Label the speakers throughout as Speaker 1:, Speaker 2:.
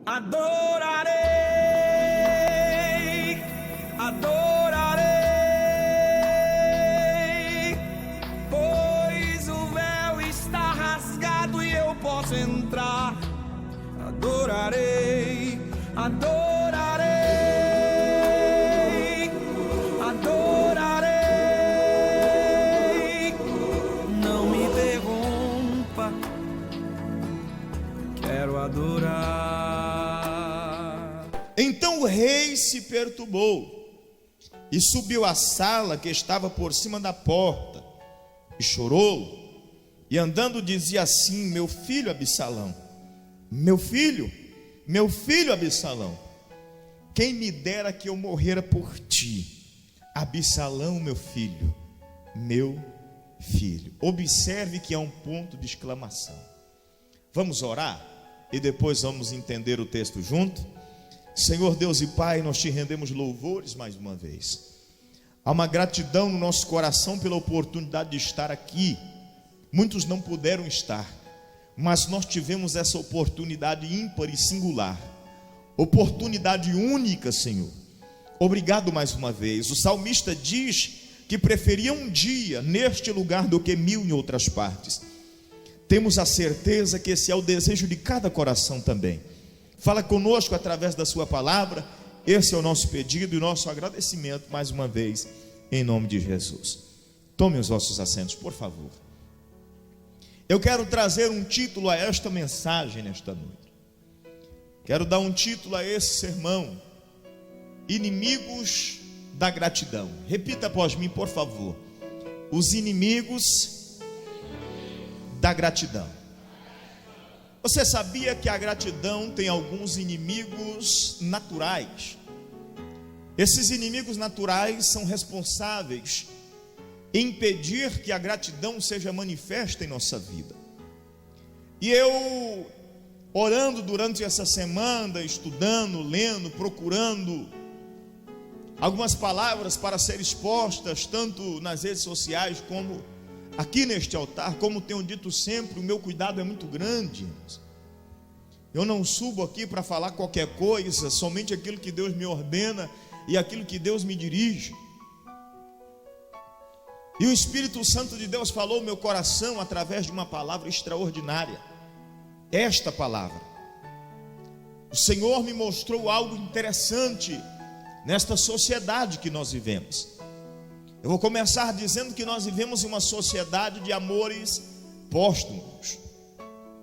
Speaker 1: Adorarei, adorarei, pois o véu está rasgado e eu posso entrar. Adorarei, adorarei, adorarei. Não me interrompa, quero adorar.
Speaker 2: Então o rei se perturbou e subiu à sala que estava por cima da porta e chorou, e andando dizia assim: meu filho Absalão, meu filho Absalão, quem me dera que eu morrera por ti. Absalão, meu filho. Observe que é um ponto de exclamação. Vamos orar e depois vamos entender o texto junto. Senhor Deus e Pai, nós te rendemos louvores mais uma vez. Há uma gratidão no nosso coração pela oportunidade de estar aqui. Muitos não puderam estar, mas nós tivemos essa oportunidade ímpar e singular, oportunidade única, Senhor. Obrigado mais uma vez. O salmista diz que preferia um dia neste lugar do que 1000 em outras partes. Temos a certeza que esse é o desejo de cada coração também. Fala conosco através da sua palavra. Esse é o nosso pedido e o nosso agradecimento mais uma vez, em nome de Jesus. Tome os vossos assentos, por favor. Eu quero trazer um título a esta mensagem nesta noite. Quero dar um título a esse sermão: Inimigos da gratidão. Repita após mim, por favor: os inimigos da gratidão. Você sabia que a gratidão tem alguns inimigos naturais? Esses inimigos naturais são responsáveis em impedir que a gratidão seja manifesta em nossa vida. E eu, orando durante essa semana, estudando, lendo, procurando algumas palavras para serem expostas, tanto nas redes sociais como aqui neste altar, como tenho dito sempre, o meu cuidado é muito grande. Eu não subo aqui para falar qualquer coisa, somente aquilo que Deus me ordena e aquilo que Deus me dirige. E o Espírito Santo de Deus falou ao meu coração através de uma palavra extraordinária. Esta palavra: o Senhor me mostrou algo interessante nesta sociedade que nós vivemos. Eu vou começar dizendo que nós vivemos em uma sociedade de amores póstumos.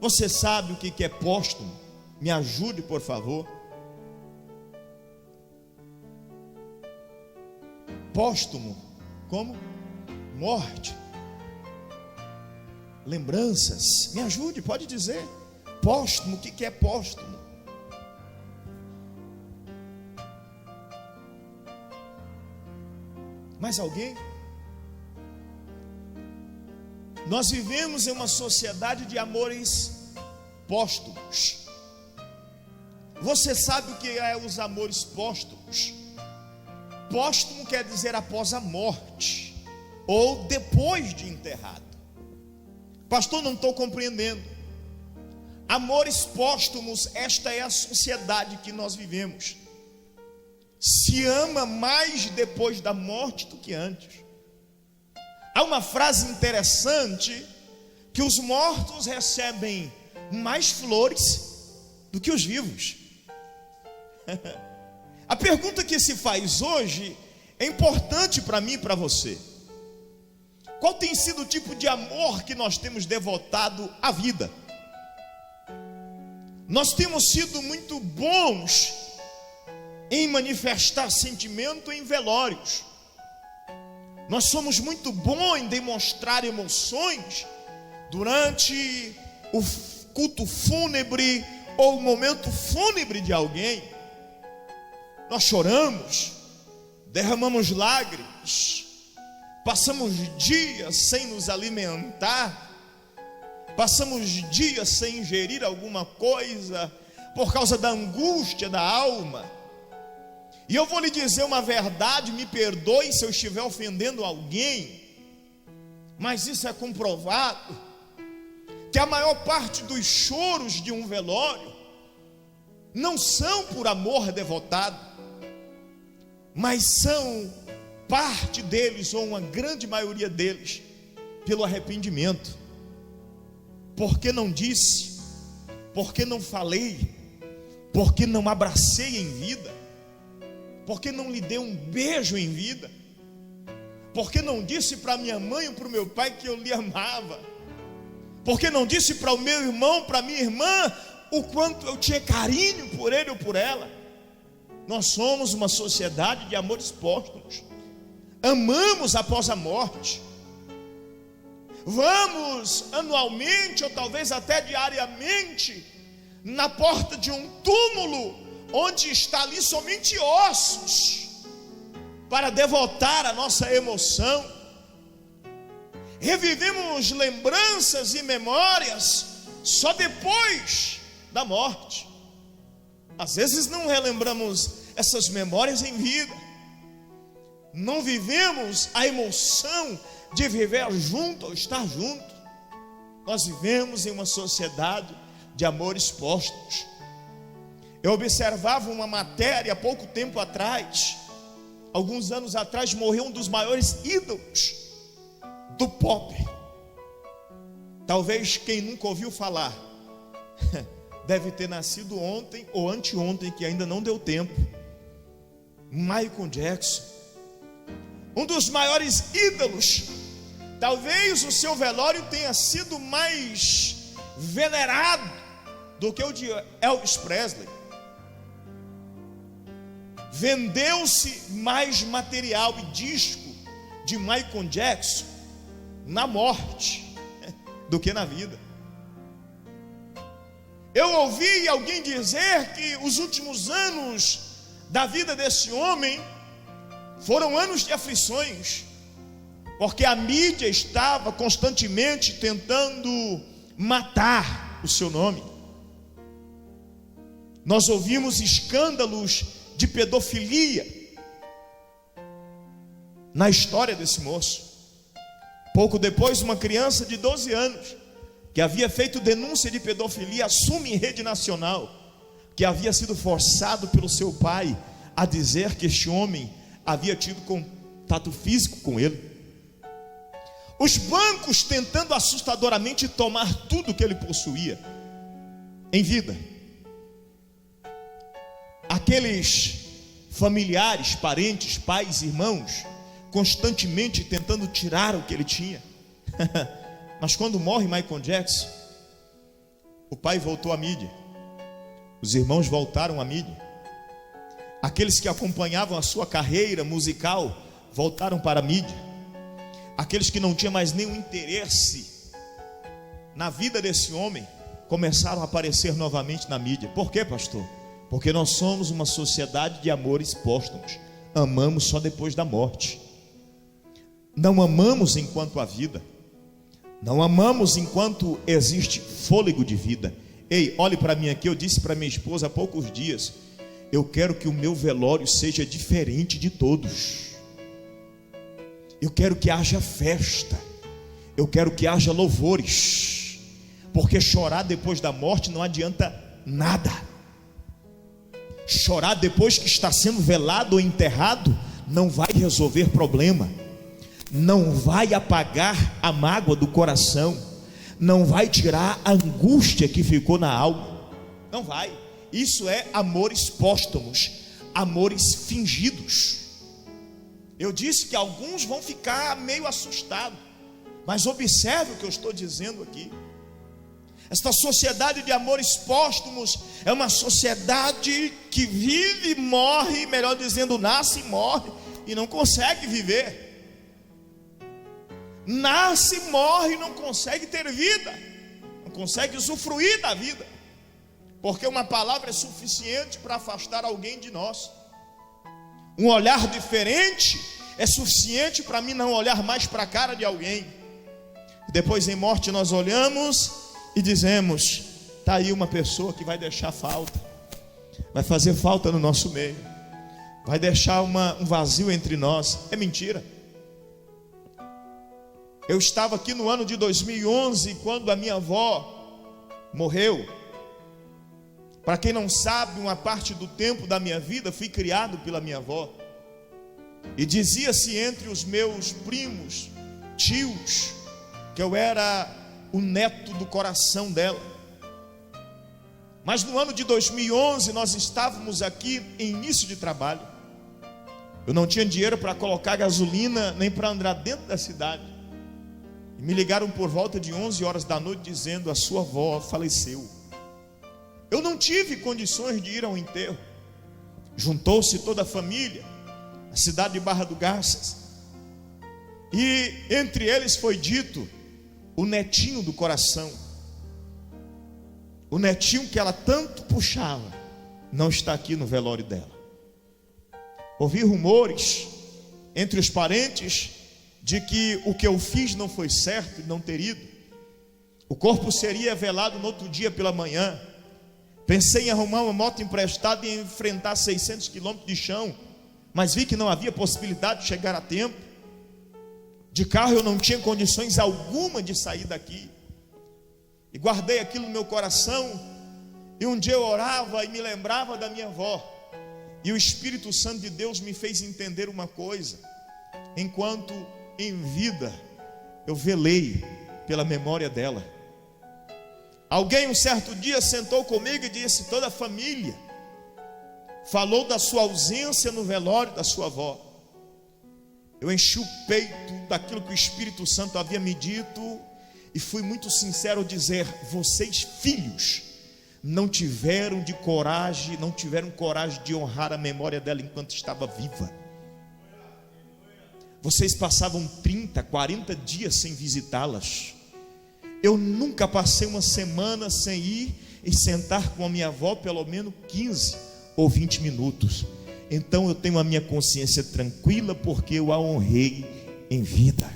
Speaker 2: Você sabe o que é póstumo? Me ajude, por favor. Póstumo, como? Morte, lembranças. Me ajude, pode dizer. Póstumo, o que é póstumo? Mais alguém? Nós vivemos em uma sociedade de amores póstumos. Você sabe o que é os amores póstumos? Póstumo quer dizer após a morte, ou depois de enterrado. Pastor, não estou compreendendo. Amores póstumos, esta é a sociedade que nós vivemos. Se ama mais depois da morte do que antes. Há uma frase interessante, que os mortos recebem mais flores do que os vivos. A pergunta que se faz hoje é importante para mim e para você. Qual tem sido o tipo de amor que nós temos devotado à vida? Nós temos sido muito bons em manifestar sentimento em velórios. Nós somos muito bons em demonstrar emoções durante o culto fúnebre ou o momento fúnebre de alguém. Nós choramos, derramamos lágrimas, passamos dias sem nos alimentar, passamos dias sem ingerir alguma coisa por causa da angústia da alma. E eu vou lhe dizer uma verdade, me perdoe se eu estiver ofendendo alguém, mas isso é comprovado, que a maior parte dos choros de um velório não são por amor devotado, mas são parte deles, ou uma grande maioria deles, pelo arrependimento. Porque não disse, porque não falei, porque não abracei em vida, porque não lhe dei um beijo em vida, porque não disse para minha mãe ou para o meu pai que eu lhe amava, porque não disse para o meu irmão, para minha irmã, o quanto eu tinha carinho por ele ou por ela. Nós somos uma sociedade de amores póstumos. Amamos após a morte. Vamos anualmente, ou talvez até diariamente, na porta de um túmulo, onde está ali somente ossos, para devotar a nossa emoção. Revivemos lembranças e memórias só depois da morte. Às vezes não relembramos essas memórias em vida. Não vivemos a emoção de viver junto ou estar junto. Nós vivemos em uma sociedade de amores póstumos. Eu observava uma matéria há pouco tempo atrás. Alguns anos atrás morreu um dos maiores ídolos do pop. Talvez quem nunca ouviu falar deve ter nascido ontem ou anteontem, que ainda não deu tempo. Michael Jackson, um dos maiores ídolos. Talvez o seu velório tenha sido mais venerado do que o de Elvis Presley. Vendeu-se mais material e disco de Michael Jackson na morte do que na vida. Eu ouvi alguém dizer que os últimos anos da vida desse homem foram anos de aflições, porque a mídia estava constantemente tentando matar o seu nome. Nós ouvimos escândalos de pedofilia na história desse moço. Pouco depois, uma criança de 12 anos, que havia feito denúncia de pedofilia, assume em rede nacional que havia sido forçado pelo seu pai a dizer que este homem havia tido contato físico com ele. Os bancos tentando assustadoramente tomar tudo que ele possuía em vida. Aqueles familiares, parentes, pais, irmãos, constantemente tentando tirar o que ele tinha. Mas quando morre Michael Jackson, o pai voltou à mídia, os irmãos voltaram à mídia, aqueles que acompanhavam a sua carreira musical voltaram para a mídia, aqueles que não tinham mais nenhum interesse na vida desse homem começaram a aparecer novamente na mídia. Por quê, pastor? Porque nós somos uma sociedade de amores póstumos. Amamos só depois da morte. Não amamos enquanto há vida. Não amamos enquanto existe fôlego de vida. Ei, olhe para mim aqui. Eu disse para minha esposa há poucos dias: eu quero que o meu velório seja diferente de todos. Eu quero que haja festa. Eu quero que haja louvores. Porque chorar depois da morte não adianta nada. Chorar depois que está sendo velado ou enterrado não vai resolver problema, não vai apagar a mágoa do coração, não vai tirar a angústia que ficou na alma, não vai. Isso é amores póstumos, amores fingidos. Eu disse que alguns vão ficar meio assustados, mas observe o que eu estou dizendo aqui. Esta sociedade de amores póstumos é uma sociedade que vive e morre, melhor dizendo, nasce e morre e não consegue viver. Nasce, morre e não consegue ter vida, não consegue usufruir da vida, porque uma palavra é suficiente para afastar alguém de nós. Um olhar diferente é suficiente para mim não olhar mais para a cara de alguém. Depois em morte nós olhamos e dizemos: está aí uma pessoa que vai deixar falta, vai fazer falta no nosso meio, vai deixar um vazio entre nós. É mentira. Eu estava aqui no ano de 2011, quando a minha avó morreu. Para quem não sabe, uma parte do tempo da minha vida fui criado pela minha avó. E dizia-se entre os meus primos, tios, que eu era o neto do coração dela. Mas no ano de 2011 nós estávamos aqui em início de trabalho. Eu não tinha dinheiro para colocar gasolina nem para andar dentro da cidade. E me ligaram por volta de 11 horas da noite dizendo: a sua avó faleceu. Eu não tive condições de ir ao enterro. Juntou-se toda a família, a cidade de Barra do Garças, e entre eles foi dito: o netinho do coração, o netinho que ela tanto puxava, não está aqui no velório dela. Ouvi rumores entre os parentes de que o que eu fiz não foi certo e não ter ido. O corpo seria velado no outro dia pela manhã. Pensei em arrumar uma moto emprestada e enfrentar 600 quilômetros de chão, mas vi que não havia possibilidade de chegar a tempo. De carro eu não tinha condições alguma de sair daqui. E guardei aquilo no meu coração. E um dia eu orava e me lembrava da minha avó. E o Espírito Santo de Deus me fez entender uma coisa: enquanto em vida eu velei pela memória dela. Alguém um certo dia sentou comigo e disse: toda a família falou da sua ausência no velório da sua avó. Eu enchi o peito daquilo que o Espírito Santo havia me dito e fui muito sincero dizer: vocês filhos não tiveram coragem de honrar a memória dela enquanto estava viva. Vocês passavam 30, 40 dias sem visitá-las. Eu nunca passei uma semana sem ir e sentar com a minha avó pelo menos 15 ou 20 minutos. Então eu tenho a minha consciência tranquila porque eu a honrei em vida.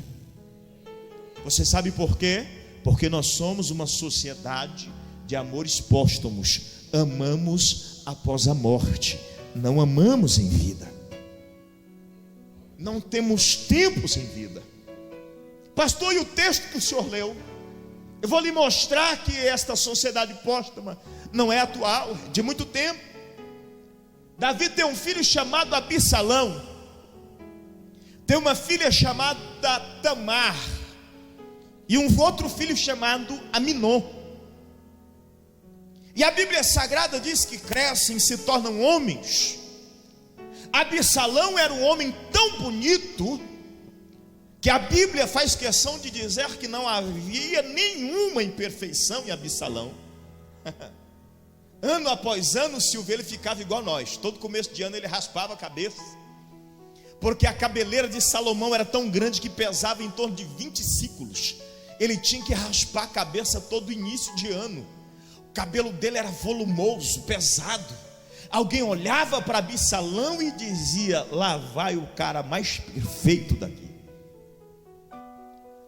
Speaker 2: Você sabe por quê? Porque nós somos uma sociedade de amores póstumos. Amamos após a morte, não amamos em vida. Não temos tempos em vida. Pastor, e o texto que o senhor leu? Eu vou lhe mostrar que esta sociedade póstuma não é atual, é de muito tempo. Davi tem um filho chamado Absalão, tem uma filha chamada Tamar e um outro filho chamado Aminon. E a Bíblia Sagrada diz que crescem, se tornam homens. Absalão era um homem tão bonito que a Bíblia faz questão de dizer que não havia nenhuma imperfeição em Absalão. Ano após ano, Silvio, ele ficava igual a nós. Todo começo de ano ele raspava a cabeça, porque a cabeleira de Salomão era tão grande que pesava em torno de 20 ciclos. Ele tinha que raspar a cabeça todo início de ano. O cabelo dele era volumoso, pesado. Alguém olhava para Absalão e dizia: lá vai o cara mais perfeito daqui.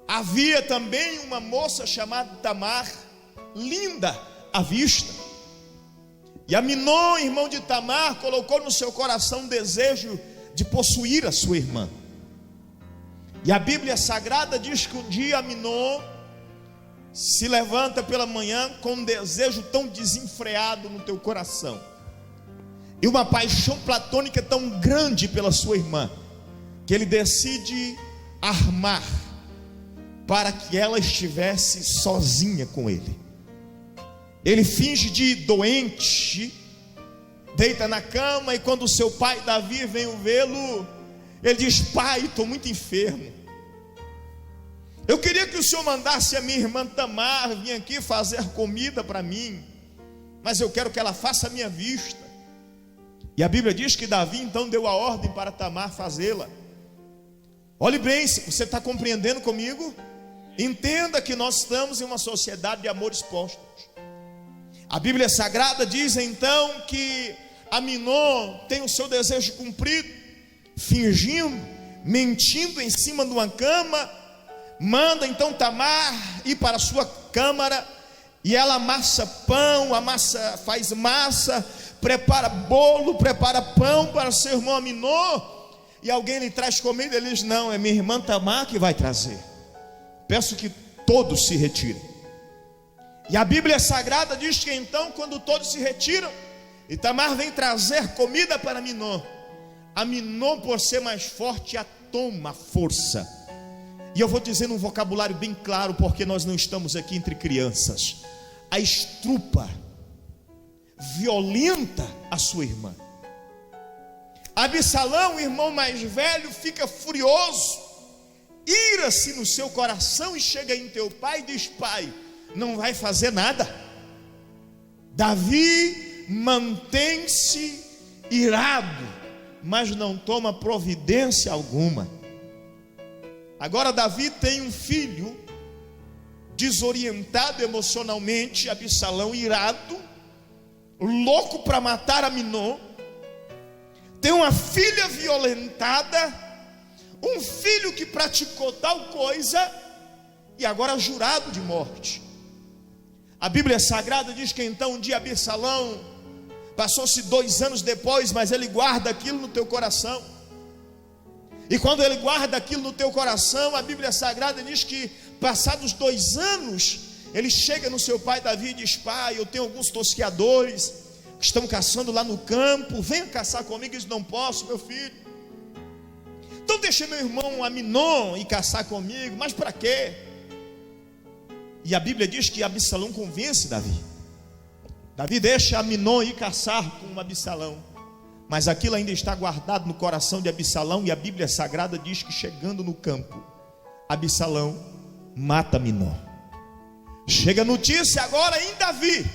Speaker 2: Havia também uma moça chamada Tamar, linda à vista. E Aminon, irmão de Tamar, colocou no seu coração o desejo de possuir a sua irmã. E a Bíblia Sagrada diz que um dia Aminon se levanta pela manhã com um desejo tão desenfreado no teu coração, e uma paixão platônica tão grande pela sua irmã, que ele decide armar para que ela estivesse sozinha com ele. Ele finge de doente, deita na cama, e quando o seu pai Davi vem vê-lo, ele diz: pai, estou muito enfermo. Eu queria que o senhor mandasse a minha irmã Tamar vir aqui fazer comida para mim, mas eu quero que ela faça a minha vista. E a Bíblia diz que Davi então deu a ordem para Tamar fazê-la. Olhe bem, você está compreendendo comigo? Entenda que nós estamos em uma sociedade de amores póstumos. A Bíblia Sagrada diz então que Aminon tem o seu desejo cumprido, fingindo, mentindo em cima de uma cama, manda então Tamar ir para a sua câmara, e ela amassa pão, faz massa, prepara bolo, prepara pão para seu irmão Aminon. E alguém lhe traz comida, ele diz: não, é minha irmã Tamar que vai trazer. Peço que todos se retirem. E a Bíblia Sagrada diz que então, quando todos se retiram, Itamar vem trazer comida para Aminon. Aminon, por ser mais forte, a toma força. E eu vou dizer num vocabulário bem claro, porque nós não estamos aqui entre crianças. A estrupa, violenta a sua irmã. Absalão, o irmão mais velho, fica furioso, ira-se no seu coração e chega em teu pai e diz: pai, não vai fazer nada. Davi mantém-se irado, mas não toma providência alguma. Agora Davi tem um filho desorientado emocionalmente, Absalão, irado, louco para matar Aminon. Tem uma filha violentada, um filho que praticou tal coisa, e agora jurado de morte. A Bíblia Sagrada diz que então um dia Absalão, passou-se 2 anos depois, mas ele guarda aquilo no teu coração. E quando ele guarda aquilo no teu coração, a Bíblia Sagrada diz que passados 2 anos, ele chega no seu pai Davi e diz: pai, eu tenho alguns tosqueadores que estão caçando lá no campo, venha caçar comigo. Ele diz: não posso, meu filho. Então deixa meu irmão Aminon ir caçar comigo. Mas para quê? E a Bíblia diz que Absalão convence Davi. Davi deixa Aminon ir caçar com Absalão, mas aquilo ainda está guardado no coração de Absalão. E a Bíblia Sagrada diz que chegando no campo, Absalão mata Aminon. Chega a notícia agora em Davi,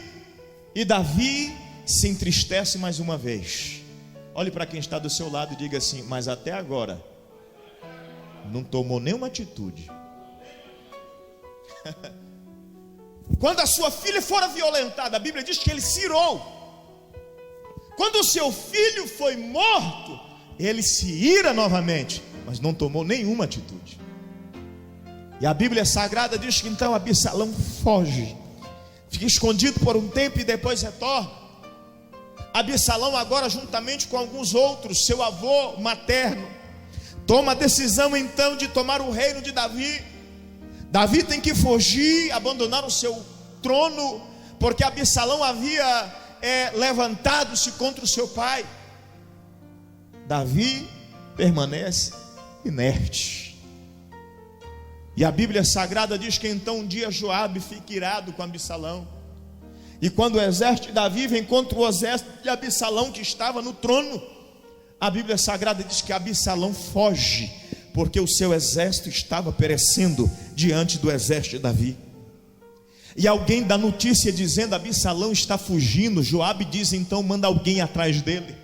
Speaker 2: e Davi se entristece mais uma vez. Olhe para quem está do seu lado e diga assim: mas até agora não tomou nenhuma atitude. Quando a sua filha fora violentada, a Bíblia diz que ele se irou. Quando o seu filho foi morto, ele se ira novamente, mas não tomou nenhuma atitude. E a Bíblia Sagrada diz que então Absalão foge, fica escondido por um tempo e depois retorna. Absalão agora, juntamente com alguns outros, seu avô materno, toma a decisão então de tomar o reino de Davi. Davi tem que fugir, abandonar o seu trono, porque Absalão havia levantado-se contra o seu pai. Davi permanece inerte. E a Bíblia Sagrada diz que então um dia Joabe fica irado com Absalão. E quando o exército de Davi vem contra o exército de Absalão, que estava no trono, a Bíblia Sagrada diz que Absalão foge, porque o seu exército estava perecendo diante do exército de Davi. E alguém dá notícia dizendo: Absalão está fugindo. Joabe diz então: manda alguém atrás dele.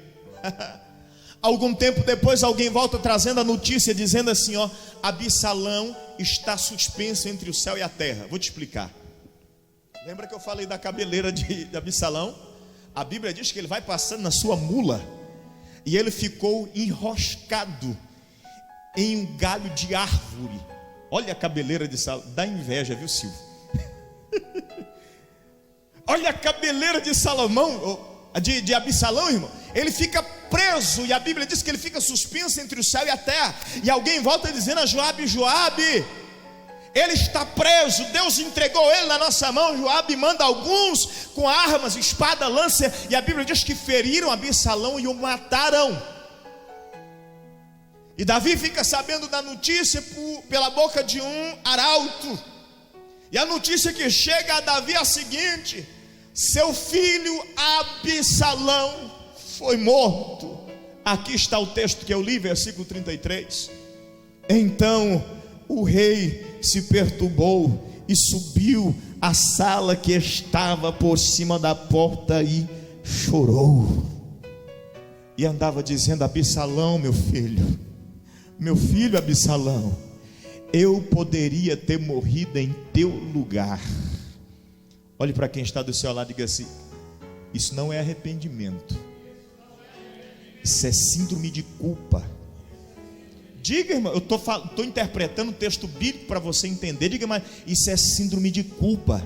Speaker 2: Algum tempo depois, alguém volta trazendo a notícia dizendo assim: ó, Absalão está suspenso entre o céu e a terra. Vou te explicar. Lembra que eu falei da cabeleira de Absalão? A Bíblia diz que ele vai passando na sua mula, e ele ficou enroscado em um galho de árvore. Olha a cabeleira de Salomão, dá inveja, viu, Silvio? Olha a cabeleira de Salomão, de Absalão, irmão. Ele fica preso, e a Bíblia diz que ele fica suspenso entre o céu e a terra. E alguém volta dizendo a Joabe: Joabe, ele está preso, Deus entregou ele na nossa mão. Joabe manda alguns com armas, espada, lança, e a Bíblia diz que feriram Absalão e o mataram. E Davi fica sabendo da notícia pela boca de um arauto. E a notícia que chega a Davi é a seguinte: seu filho Absalão foi morto. Aqui está o texto que eu li, versículo 33. Então o rei se perturbou e subiu à sala que estava por cima da porta e chorou. E andava dizendo: Absalão, meu filho Absalão, eu poderia ter morrido em teu lugar. Olhe para quem está do seu lado e diga assim: isso não é arrependimento, isso é síndrome de culpa. Diga, irmão, eu estou interpretando o texto bíblico para você entender. Diga, mas isso é síndrome de culpa.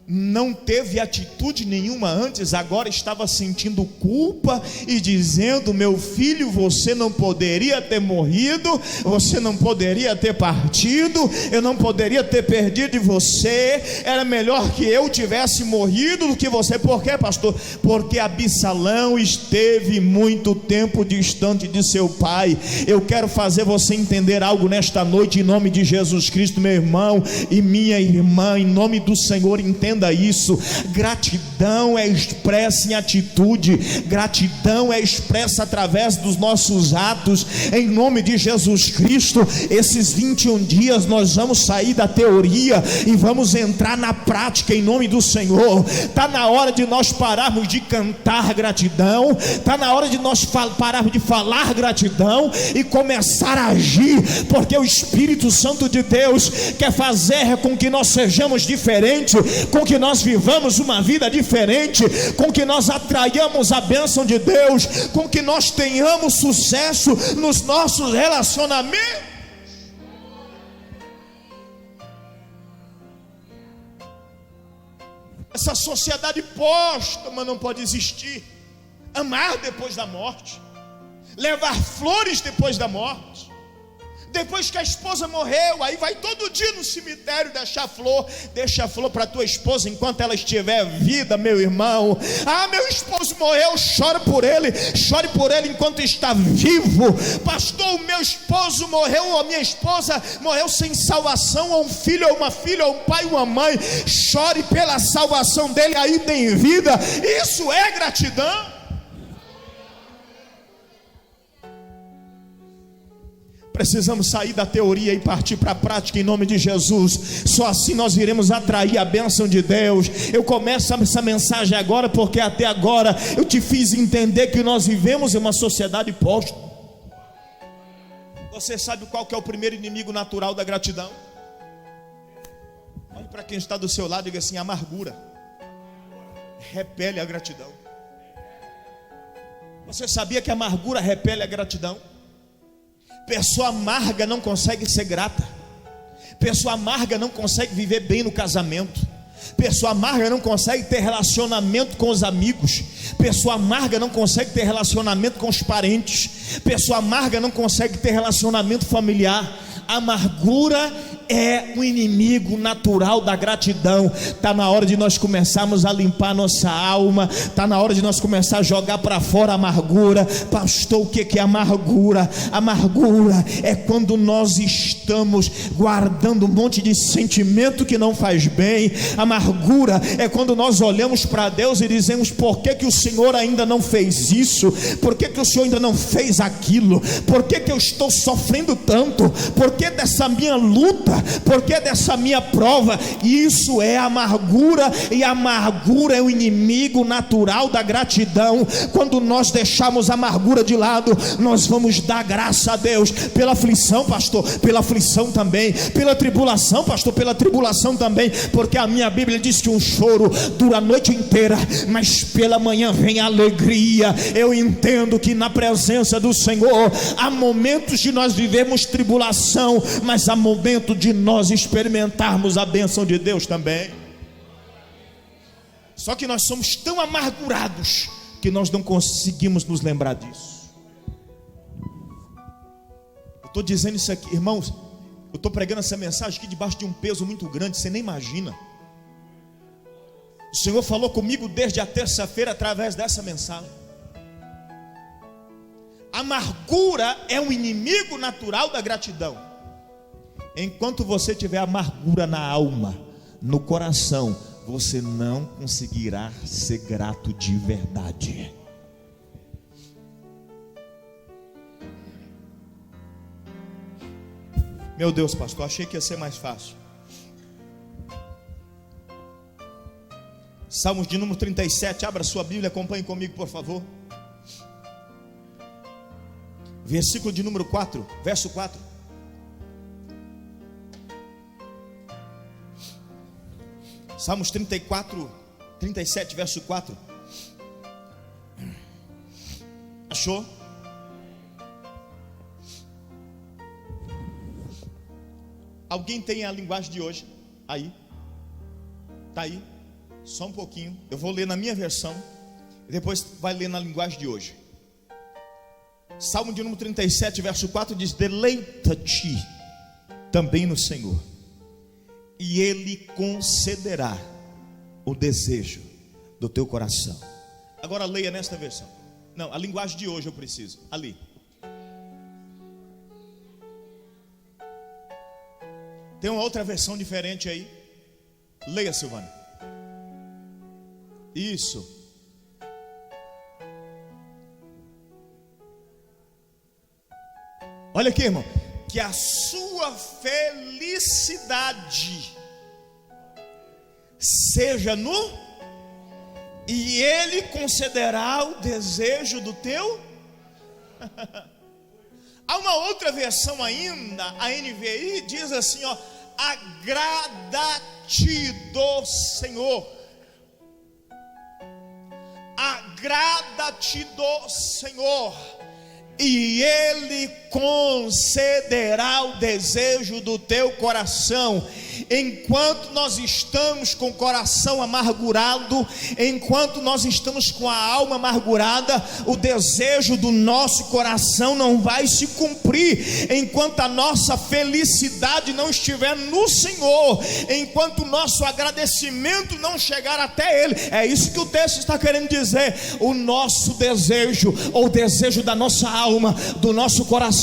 Speaker 2: não teve atitude nenhuma antes, agora estava sentindo culpa e dizendo: meu filho, você não poderia ter morrido, você não poderia ter partido, eu não poderia ter perdido de você, era melhor que eu tivesse morrido do que você. Por quê, pastor? Porque Absalão esteve muito tempo distante de seu pai. Eu quero fazer você entender algo nesta noite, em nome de Jesus Cristo, meu irmão e minha irmã, em nome do Senhor, entenda isso. Gratidão é expressa em atitude, gratidão é expressa através dos nossos atos, em nome de Jesus Cristo. Esses 21 dias nós vamos sair da teoria e vamos entrar na prática, em nome do Senhor. Está na hora de nós pararmos de cantar gratidão, está na hora de nós pararmos de falar gratidão e começar a agir, porque o Espírito Santo de Deus quer fazer com que nós sejamos diferentes, com que nós vivamos uma vida diferente, com que nós atraiamos a bênção de Deus, com que nós tenhamos sucesso nos nossos relacionamentos. Essa sociedade póstuma não pode existir. Amar depois da morte, levar flores depois da morte. Depois que a esposa morreu, aí vai todo dia no cemitério deixar flor. Deixa a flor para tua esposa enquanto ela estiver viva, meu irmão. Ah, meu esposo morreu, chore por ele enquanto está vivo. Pastor, o meu esposo morreu, ou a minha esposa morreu sem salvação, ou um filho, ou uma filha, ou um pai, ou uma mãe. Chore pela salvação dele ainda em vida. Isso é gratidão. Precisamos sair da teoria e partir para a prática, em nome de Jesus. Só assim nós iremos atrair a bênção de Deus. Eu começo essa mensagem agora porque até agora eu te fiz entender que nós vivemos em uma sociedade póstuma. Você sabe qual que é o primeiro inimigo natural da gratidão? Olhe para quem está do seu lado e diga assim: amargura repele a gratidão. Você sabia que a amargura repele a gratidão? Pessoa amarga não consegue ser grata. Pessoa amarga não consegue viver bem no casamento. Pessoa amarga não consegue ter relacionamento com os amigos. Pessoa amarga não consegue ter relacionamento com os parentes. Pessoa amarga não consegue ter relacionamento familiar. Amargura é um inimigo natural da gratidão. Está na hora de nós começarmos a limpar nossa alma. Está na hora de nós começar a jogar para fora a amargura. Pastor, o que é amargura? Amargura é quando nós estamos guardando um monte de sentimento que não faz bem. Amargura é quando nós olhamos para Deus e dizemos: por que o Senhor ainda não fez isso? Por que o Senhor ainda não fez aquilo? Por que eu estou sofrendo tanto? Por que dessa minha luta? Por que dessa minha prova? Isso é amargura, e a amargura é o inimigo natural da gratidão. Quando nós deixamos a amargura de lado, nós vamos dar graça a Deus pela aflição, pastor, pela aflição também, pela tribulação, pastor, pela tribulação também, porque a minha Bíblia diz que um choro dura a noite inteira, mas pela manhã vem a alegria. Eu entendo que na presença do Senhor há momentos de nós vivermos tribulação, mas há momento de nós experimentarmos a bênção de Deus também. Só que nós somos tão amargurados que nós não conseguimos nos lembrar disso. Eu estou dizendo isso aqui, irmãos, eu estou pregando essa mensagem aqui debaixo de um peso muito grande, você nem imagina. O Senhor falou comigo desde a terça-feira através dessa mensagem. Amargura é um inimigo natural da gratidão. Enquanto você tiver amargura na alma, no coração, você não conseguirá ser grato de verdade. Meu Deus, pastor, achei que ia ser mais fácil. Salmos de número 37, abra sua Bíblia, acompanhe comigo, por favor. Versículo de número 4, verso 4. Salmos 34, 37, verso 4. Achou? Alguém tem a linguagem de hoje? Aí? Está aí? Só um pouquinho. Eu vou ler na minha versão e depois vai ler na linguagem de hoje. Salmo de número 37, verso 4 diz: deleita-te também no Senhor, e Ele concederá o desejo do teu coração. Agora leia nesta versão. Não, a linguagem de hoje eu preciso. Ali. Tem uma outra versão diferente aí. Leia, Silvana. Isso. Olha aqui, irmão. Que a sua felicidade seja no, e Ele concederá o desejo do teu. Há uma outra versão ainda, a NVI diz assim, ó: agrada-te do Senhor. Agrada-te do Senhor, e Ele concederá o desejo do teu coração. Enquanto nós estamos com o coração amargurado, enquanto nós estamos com a alma amargurada, o desejo do nosso coração não vai se cumprir. Enquanto a nossa felicidade não estiver no Senhor, enquanto o nosso agradecimento não chegar até Ele, é isso que o texto está querendo dizer. O nosso desejo, ou o desejo da nossa alma, do nosso coração,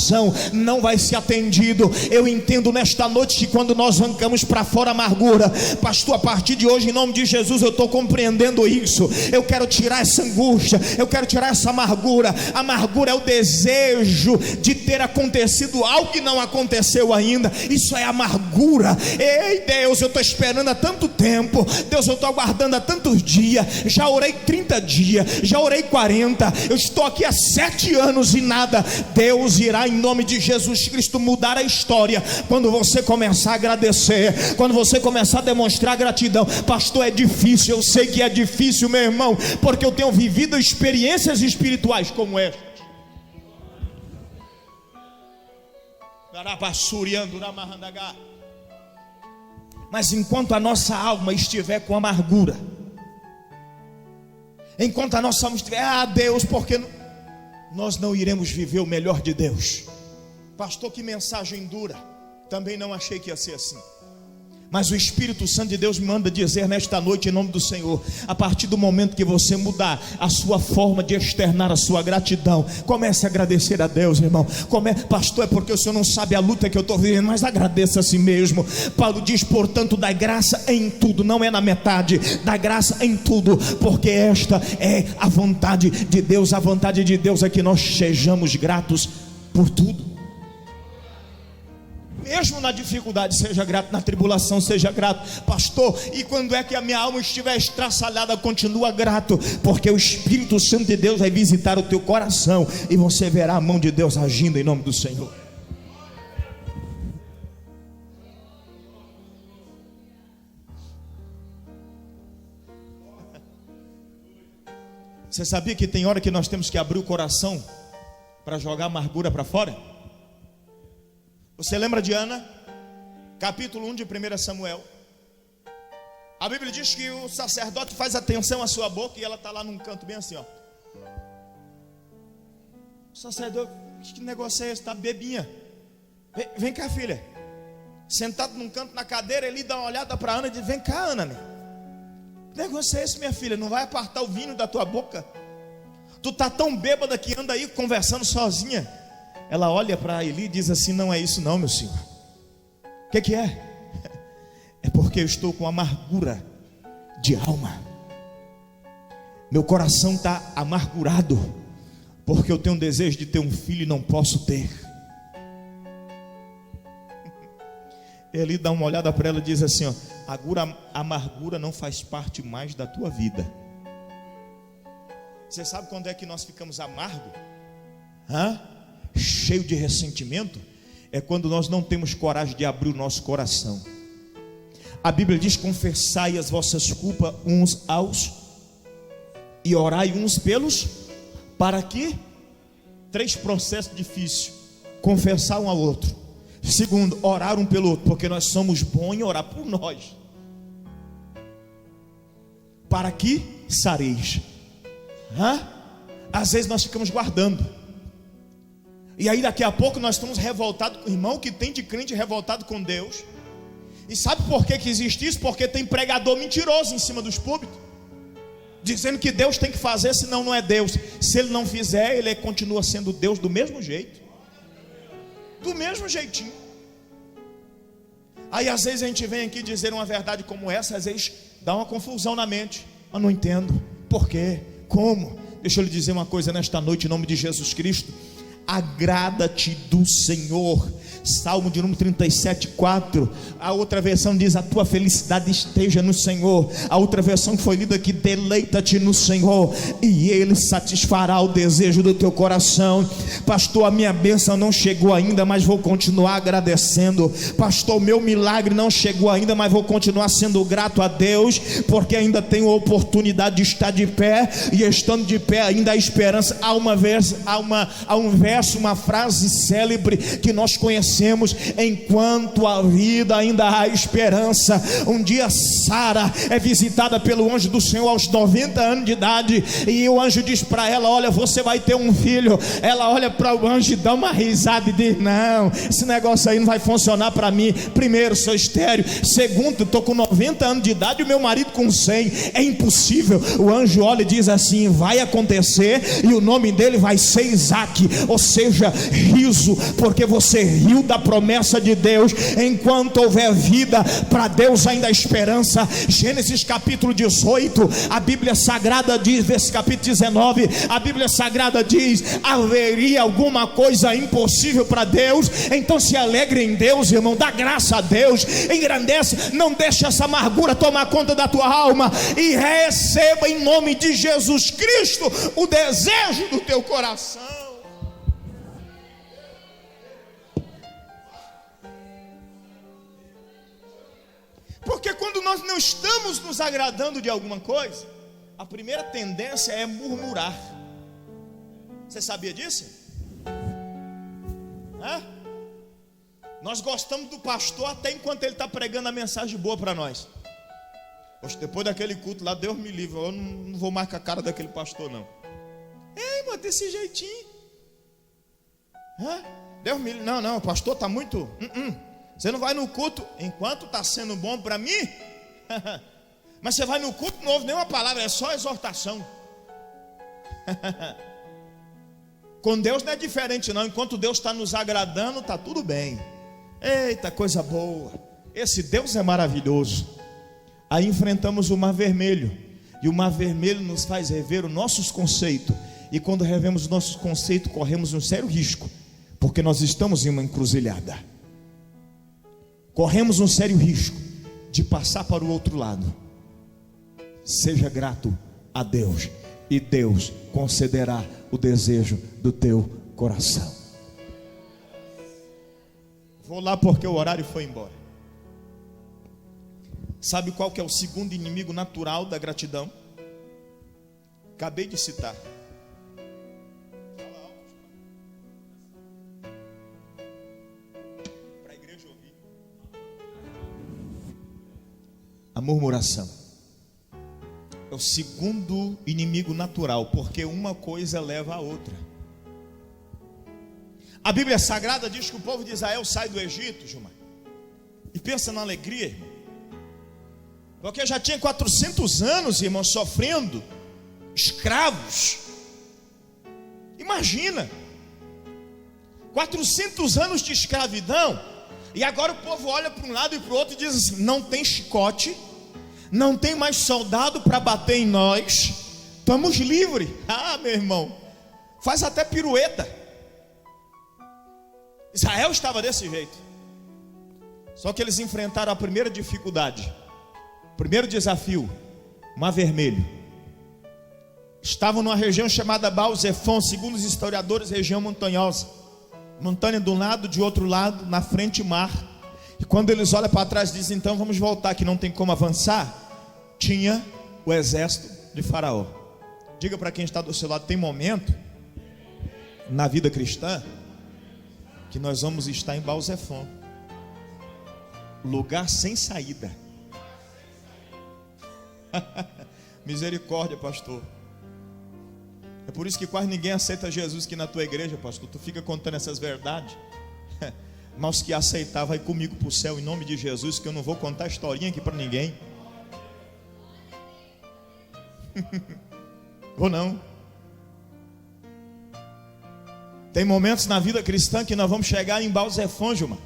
Speaker 2: não vai ser atendido. Eu entendo nesta noite que quando nós arrancamos para fora a amargura, pastor, a partir de hoje, em nome de Jesus, eu estou compreendendo isso. Eu quero tirar essa angústia, eu quero tirar essa amargura. Amargura é o desejo de ter acontecido algo que não aconteceu ainda. Isso é amargura. Ei Deus, eu estou esperando há tanto tempo. Deus, eu estou aguardando há tantos dias. Já orei 30 dias, já orei 40. Eu estou aqui há 7 anos e nada. Deus irá, em nome de Jesus Cristo, mudar a história quando você começar a agradecer, quando você começar a demonstrar gratidão. Pastor, é difícil, eu sei que é difícil, meu irmão, porque eu tenho vivido experiências espirituais como esta. Mas enquanto a nossa alma estiver com amargura, enquanto a nossa alma estiver, Deus, porque nós não iremos viver o melhor de Deus. Pastor, que mensagem dura. Também não achei que ia ser assim. Mas o Espírito Santo de Deus me manda dizer nesta noite, em nome do Senhor, a partir do momento que você mudar a sua forma de externar a sua gratidão, comece a agradecer a Deus, irmão. Pastor, é porque o senhor não sabe a luta que eu estou vivendo, mas agradeça a si mesmo. Paulo diz, portanto, dá graça em tudo, não é na metade, dá graça em tudo, porque esta é a vontade de Deus. A vontade de Deus é que nós sejamos gratos por tudo. Mesmo na dificuldade, seja grato. Na tribulação, seja grato. Pastor, e quando é que a minha alma estiver estraçalhada, continua grato, porque o Espírito Santo de Deus vai visitar o teu coração, e você verá a mão de Deus agindo em nome do Senhor. Você sabia que tem hora que nós temos que abrir o coração para jogar a amargura para fora? Você lembra de Ana? Capítulo 1 de 1 Samuel. A Bíblia diz que o sacerdote faz atenção à sua boca, e ela está lá num canto bem assim, ó. O sacerdote, que negócio é esse? Está bebinha. Vem cá, filha. Sentado num canto na cadeira, ele dá uma olhada para Ana e diz: vem cá, Ana, que negócio é esse, minha filha? Não vai apartar o vinho da tua boca? Tu está tão bêbada que anda aí conversando sozinha. Ela olha para Eli e diz assim: não é isso não, meu senhor. O que é? É porque eu estou com amargura de alma. Meu coração está amargurado, porque eu tenho um desejo de ter um filho e não posso ter. Eli dá uma olhada para ela e diz assim, ó: a amargura não faz parte mais da tua vida. Você sabe quando é que nós ficamos amargos? Cheio de ressentimento? É quando nós não temos coragem de abrir o nosso coração. A Bíblia diz: confessai as vossas culpas uns aos, e orai uns pelos, para que? 3 processos difíceis: confessar um ao outro. Segundo, orar um pelo outro, porque nós somos bons em orar por nós. para que sareis. Às vezes nós ficamos guardando, e aí daqui a pouco nós estamos revoltados. Irmão que tem de crente revoltado com Deus. E sabe por que existe isso? Porque tem pregador mentiroso em cima dos púlpitos, dizendo que Deus tem que fazer, senão não é Deus. Se ele não fizer, ele continua sendo Deus do mesmo jeito, do mesmo jeitinho. Aí às vezes a gente vem aqui dizer uma verdade como essa, às vezes dá uma confusão na mente. Eu não entendo, por quê? Como? Deixa eu lhe dizer uma coisa nesta noite, em nome de Jesus Cristo. Agrada-te do Senhor. Salmo de número 37:4. A outra versão diz: a tua felicidade esteja no Senhor. A outra versão que foi lida aqui: deleita-te no Senhor, e Ele satisfará o desejo do teu coração. Pastor, a minha bênção não chegou ainda, mas vou continuar agradecendo. Pastor, o meu milagre não chegou ainda, mas vou continuar sendo grato a Deus, porque ainda tenho a oportunidade de estar de pé, e estando de pé ainda há esperança. Há um verso, uma frase célebre que nós conhecemos: enquanto a vida ainda há esperança. Um dia Sara é visitada pelo anjo do Senhor aos 90 anos de idade, e o anjo diz para ela: olha, você vai ter um filho. Ela olha para o anjo e dá uma risada e diz: não, esse negócio aí não vai funcionar para mim. Primeiro, sou estéril. Segundo, estou com 90 anos de idade e o meu marido com 100, é impossível. O anjo olha e diz assim: vai acontecer, e o nome dele vai ser Isaac, ou seja, riso, porque você riu da promessa de Deus. Enquanto houver vida, para Deus ainda há esperança. Gênesis capítulo 18, a Bíblia Sagrada diz, verso capítulo 19, a Bíblia Sagrada diz: haveria alguma coisa impossível para Deus? Então se alegre em Deus, irmão, dá graça a Deus, engrandece, não deixe essa amargura tomar conta da tua alma, e receba em nome de Jesus Cristo o desejo do teu coração. Porque quando nós não estamos nos agradando de alguma coisa, a primeira tendência é murmurar. Você sabia disso? Nós gostamos do pastor até enquanto ele está pregando a mensagem boa para nós. Poxa, depois daquele culto lá, Deus me livre, eu não vou mais com a cara daquele pastor não. Ei, mano, desse jeitinho. Deus me livre. Não, o pastor está muito... Você não vai no culto enquanto está sendo bom para mim. Mas você vai no culto, não ouve nenhuma palavra, é só exortação. Com Deus não é diferente não. Enquanto Deus está nos agradando, está tudo bem. Eita, coisa boa. Esse Deus é maravilhoso. Aí enfrentamos o Mar Vermelho, e o Mar Vermelho nos faz rever os nossos conceitos. E quando revemos os nossos conceitos, corremos um sério risco, porque nós estamos em uma encruzilhada. Corremos um sério risco de passar para o outro lado. Seja grato a Deus, e Deus concederá o desejo do teu coração. Vou lá porque o horário foi embora. Sabe qual que é o segundo inimigo natural da gratidão? Acabei de citar. Para a igreja ouvir. A murmuração é o segundo inimigo natural, porque uma coisa leva a outra. A Bíblia Sagrada diz que o povo de Israel sai do Egito, Gilmar, e pensa na alegria, irmão, porque já tinha 400 anos, irmão, sofrendo, escravos. Imagina, 400 anos de escravidão, e agora o povo olha para um lado e para o outro e diz assim: não tem chicote, não tem mais soldado para bater em nós, estamos livres. Meu irmão, faz até pirueta. Israel estava desse jeito. Só que eles enfrentaram a primeira dificuldade, primeiro desafio, Mar Vermelho. Estavam numa região chamada Baal-Zephon, segundo os historiadores, região montanhosa, montanha de um lado, de outro lado, na frente mar. E quando eles olham para trás, dizem: então vamos voltar, que não tem como avançar. Tinha o exército de Faraó. Diga para quem está do seu lado: tem momento na vida cristã que nós vamos estar em Baal-Zephon, lugar sem saída. Misericórdia, pastor. É por isso que quase ninguém aceita Jesus aqui na tua igreja, pastor. Tu fica contando essas verdades. Mas os que aceitar, vai comigo para o céu em nome de Jesus, que eu não vou contar historinha aqui para ninguém. Ou não? Tem momentos na vida cristã que nós vamos chegar em Baal Zephon, Gilmar.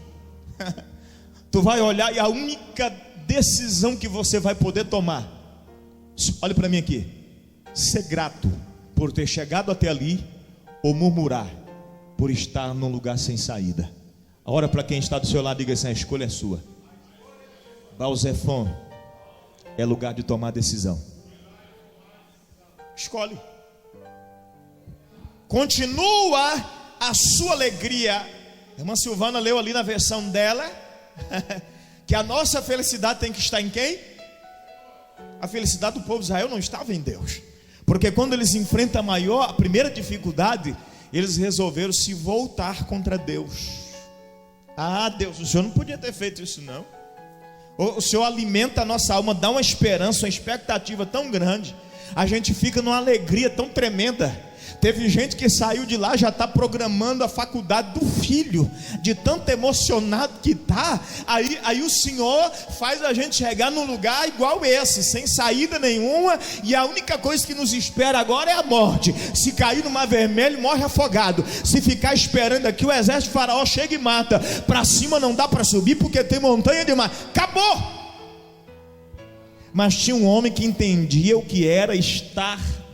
Speaker 2: Tu vai olhar e a única decisão que você vai poder tomar, olha para mim aqui, ser grato por ter chegado até ali, ou murmurar por estar num lugar sem saída. Ora para quem está do seu lado, diga assim: a escolha é sua. Baal Zephon é lugar de tomar decisão. Escolhe. Continua a sua alegria. A irmã Silvana leu ali na versão dela que a nossa felicidade tem que estar em quem? A felicidade do povo de Israel não estava em Deus, porque quando eles enfrentam a primeira dificuldade, eles resolveram se voltar contra Deus. Ah, Deus, o Senhor não podia ter feito isso não. O Senhor alimenta a nossa alma, dá uma esperança, uma expectativa tão grande, a gente fica numa alegria tão tremenda. Teve gente que saiu de lá, já está programando a faculdade do filho, de tanto emocionado que está. Aí o Senhor faz a gente chegar num lugar igual esse, sem saída nenhuma, e a única coisa que nos espera agora é a morte. Se cair no mar vermelho, morre afogado. Se ficar esperando aqui, o exército de Faraó chega e mata. Para cima não dá para subir, porque tem montanha demais. Acabou! Mas tinha um homem que entendia o que era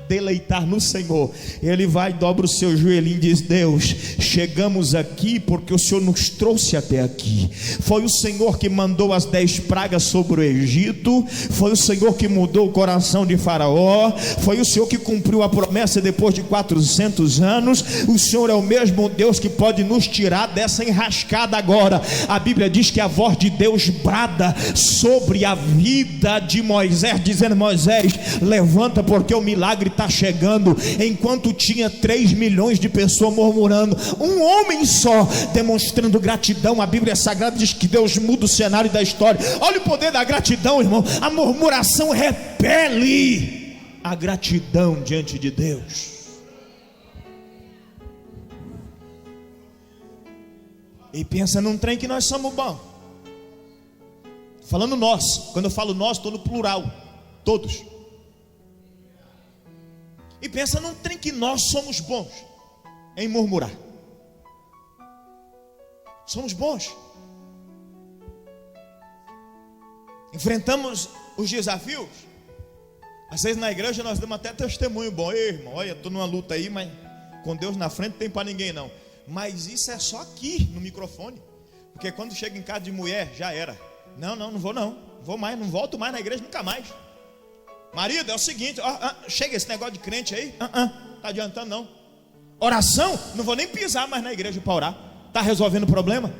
Speaker 2: deleitar no Senhor. Ele vai, dobra o seu joelhinho e diz: Deus, chegamos aqui porque o Senhor nos trouxe até aqui. Foi o Senhor que mandou as 10 pragas sobre o Egito, foi o Senhor que mudou o coração de Faraó, foi o Senhor que cumpriu a promessa depois de 400 anos. O Senhor é o mesmo Deus que pode nos tirar dessa enrascada agora. A Bíblia diz que a voz de Deus brada sobre a vida de Moisés, dizendo: Moisés, levanta, porque o milagre está chegando. Enquanto tinha 3 milhões de pessoas murmurando, um homem só demonstrando gratidão. A Bíblia Sagrada diz que Deus muda o cenário da história. Olha o poder da gratidão, irmão. A murmuração repele a gratidão diante de Deus. E pensa num trem que nós somos bons. Falando nós, quando eu falo nós, estou no plural, todos. E pensa num trem que nós somos bons em murmurar. Somos bons. Enfrentamos os desafios. Às vezes na igreja nós damos até testemunho bom. Ei, irmão, olha, estou numa luta aí, mas com Deus na frente não tem para ninguém não. Mas isso é só aqui no microfone. Porque quando chega em casa de mulher, já era. Não vou não. Vou mais, não volto mais na igreja nunca mais. Marido, é o seguinte, chega esse negócio de crente aí, tá adiantando não. Oração, não vou nem pisar mais na igreja para orar. Está resolvendo o problema?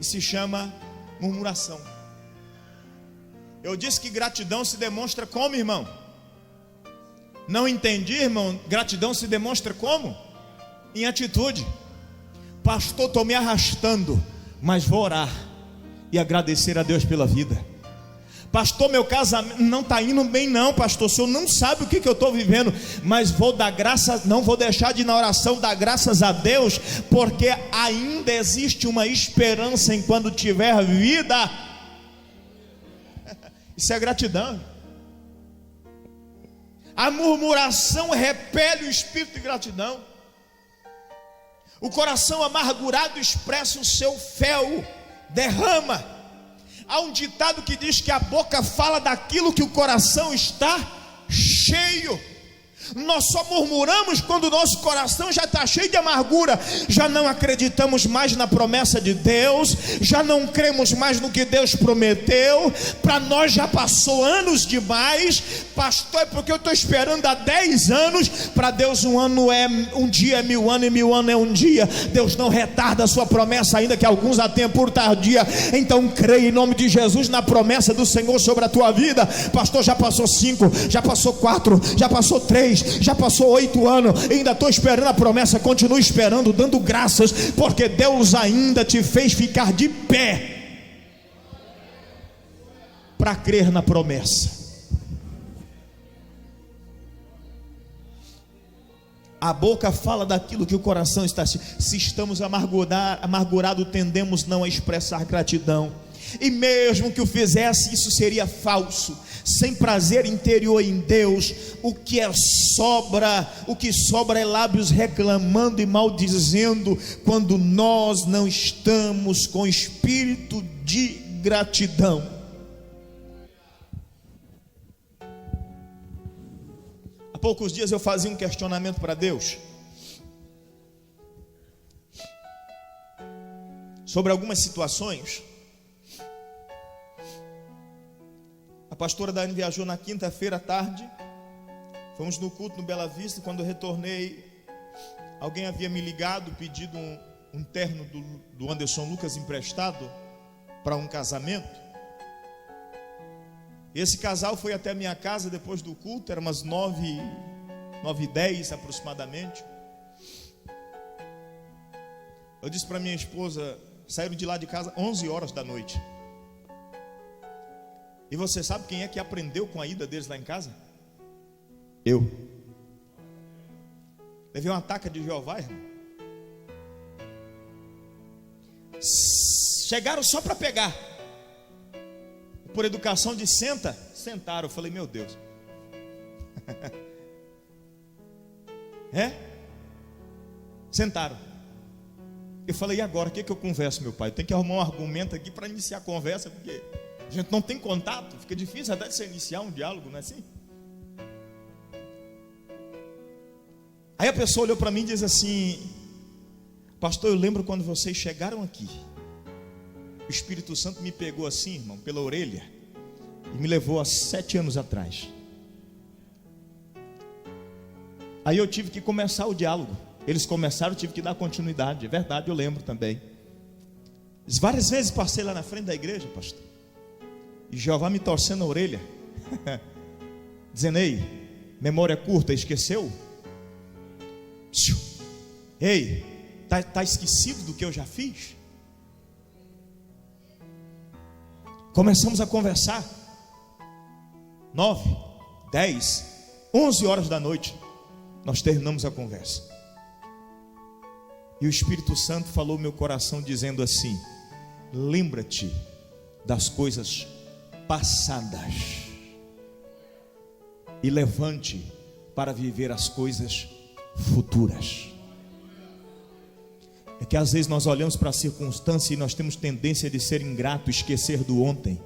Speaker 2: Isso se chama murmuração. Eu disse que gratidão se demonstra como, irmão? Não entendi, irmão? Gratidão se demonstra como? Em atitude. Pastor, estou me arrastando, mas vou orar e agradecer a Deus pela vida. Pastor, meu casamento não está indo bem não, pastor, o senhor não sabe o que eu estou vivendo, mas vou dar graças, não vou deixar de ir na oração, dar graças a Deus, porque ainda existe uma esperança enquanto tiver vida. Isso é gratidão. A murmuração repele o espírito de gratidão. O coração amargurado expressa o seu fel, derrama. Há um ditado que diz que a boca fala daquilo que o coração está cheio. Nós só murmuramos quando o nosso coração já está cheio de amargura. Já não acreditamos mais na promessa de Deus, já não cremos mais no que Deus prometeu. Para nós já passou anos demais. Pastor, é porque eu estou esperando há 10 anos. Para Deus um dia é 1000 anos, e 1000 anos é um dia. Deus não retarda a sua promessa, ainda que alguns a tenham por tardia. Então creia em nome de Jesus na promessa do Senhor sobre a tua vida. Pastor, já passou 5, já passou 4, já passou 3, já passou 8 anos, ainda estou esperando a promessa. Continue esperando, dando graças, porque Deus ainda te fez ficar de pé para crer na promessa. A boca fala daquilo que o coração está. Se estamos amargurados, tendemos não a expressar gratidão. E mesmo que o fizesse, isso seria falso. Sem prazer interior em Deus, o que sobra é lábios reclamando e maldizendo, quando nós não estamos com espírito de gratidão. Há poucos dias eu fazia um questionamento para Deus sobre algumas situações. A pastora Dani viajou na quinta-feira à tarde. Fomos no culto no Bela Vista. Quando eu retornei, alguém havia me ligado, pedido um terno do Anderson Lucas emprestado para um casamento. Esse casal foi até a minha casa depois do culto. Era umas 9h10 aproximadamente. Eu disse para minha esposa, saíram de lá de casa 11 horas da noite. E você sabe quem é que aprendeu com a ida deles lá em casa? Eu. Levei uma taca de Jeová, irmão. Chegaram só para pegar. Por educação de sentaram. Eu falei, meu Deus. Sentaram. Eu falei, e agora? O que eu converso, meu pai? Eu tenho que arrumar um argumento aqui para iniciar a conversa, porque a gente não tem contato, fica difícil até de você iniciar um diálogo, não é assim? Aí a pessoa olhou para mim e diz assim: pastor, eu lembro quando vocês chegaram aqui, o Espírito Santo me pegou assim, irmão, pela orelha, e me levou há 7 anos atrás. Aí eu tive que começar o diálogo. Eles começaram, eu tive que dar continuidade. É verdade, eu lembro também. Várias vezes passei lá na frente da igreja, pastor, e Jeová me torcendo a orelha, dizendo: ei, memória curta, esqueceu? Ei, tá esquecido do que eu já fiz? Começamos a conversar. 9, 10, 11 horas da noite, nós terminamos a conversa. E o Espírito Santo falou no meu coração dizendo assim: lembra-te das coisas passadas e levante para viver as coisas futuras. É que às vezes nós olhamos para a circunstância e nós temos tendência de ser ingrato, esquecer do ontem.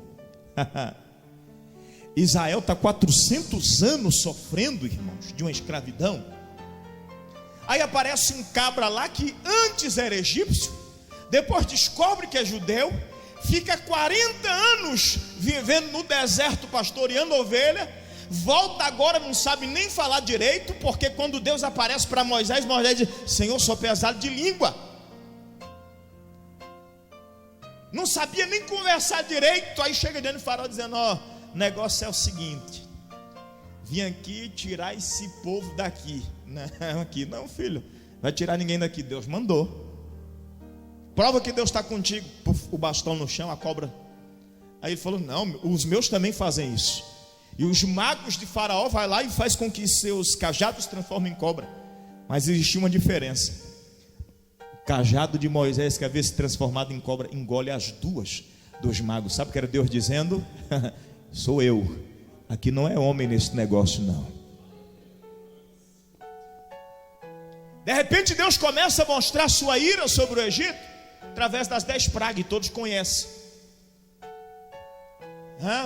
Speaker 2: Israel está 400 anos sofrendo, irmãos, de uma escravidão. Aí aparece um cabra lá que antes era egípcio, depois descobre que é judeu, fica 40 anos vivendo no deserto pastoreando ovelha, volta agora, não sabe nem falar direito, porque quando Deus aparece para Moisés, Moisés diz: Senhor, sou pesado de língua. Não sabia nem conversar direito. Aí chega diante do faraó dizendo: ó, o negócio é o seguinte, vim aqui tirar esse povo daqui. Não, aqui não, filho, vai tirar ninguém daqui, Deus mandou. Prova que Deus está contigo. Puf, o bastão no chão, a cobra. Aí ele falou: não, os meus também fazem isso. E os magos de Faraó vai lá e faz com que seus cajados se transformem em cobra. Mas existia uma diferença. O cajado de Moisés, que havia se transformado em cobra, engole as duas dos magos. Sabe o que era Deus dizendo? Sou eu. Aqui não é homem nesse negócio, não. De repente Deus começa a mostrar sua ira sobre o Egito através das 10 pragas, e todos conhecem.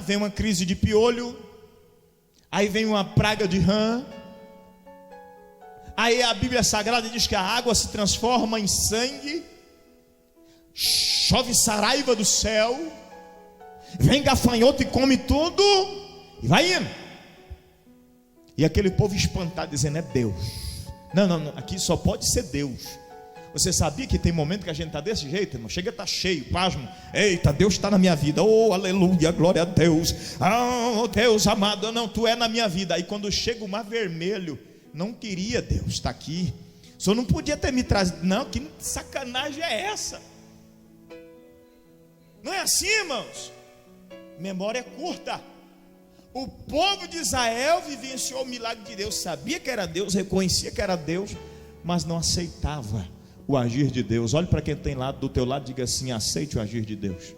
Speaker 2: Vem uma crise de piolho, aí vem uma praga de rã, aí a Bíblia Sagrada diz que a água se transforma em sangue, chove saraiva do céu, vem gafanhoto e come tudo, e vai indo. E aquele povo espantado dizendo: é Deus. Não, aqui só pode ser Deus. Você sabia que tem momento que a gente está desse jeito, irmão? Chega a estar cheio, pasmo. Eita, Deus está na minha vida. Oh, aleluia, glória a Deus. Oh, Deus amado, não, tu é na minha vida. Aí quando chega o mar vermelho, não queria Deus estar aqui. O senhor não podia ter me trazido. Não, que sacanagem é essa? Não é assim, irmãos. Memória curta. O povo de Israel vivenciou o milagre de Deus, sabia que era Deus, reconhecia que era Deus, mas não aceitava o agir de Deus. Olhe para quem tem do teu lado e diga assim: aceite o agir de Deus.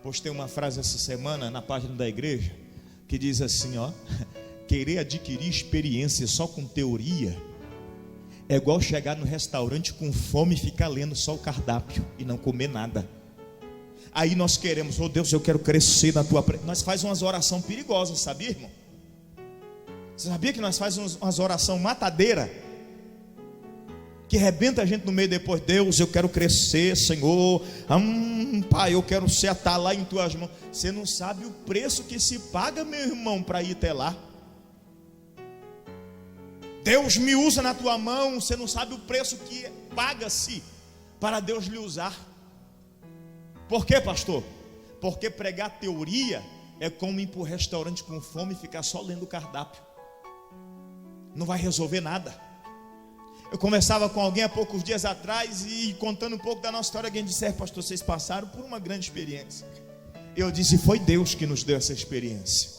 Speaker 2: Postei uma frase essa semana na página da igreja que diz assim, querer adquirir experiência só com teoria é igual chegar no restaurante com fome e ficar lendo só o cardápio e não comer nada. Aí nós queremos, Deus, eu quero crescer na tua presença. Nós faz umas orações perigosas, sabia, irmão? Você sabia que nós faz umas orações matadeira, que arrebenta a gente no meio depois? Deus, eu quero crescer, Senhor. Pai, eu quero ser atar lá em tuas mãos. Você não sabe o preço que se paga, meu irmão, para ir até lá. Deus me usa na tua mão. Você não sabe o preço que paga-se para Deus lhe usar. Por quê, pastor? Porque pregar teoria é como ir para o restaurante com fome e ficar só lendo o cardápio. Não vai resolver nada. Eu conversava com alguém há poucos dias atrás e contando um pouco da nossa história, alguém disse: pastor, vocês passaram por uma grande experiência. Eu disse: foi Deus que nos deu essa experiência.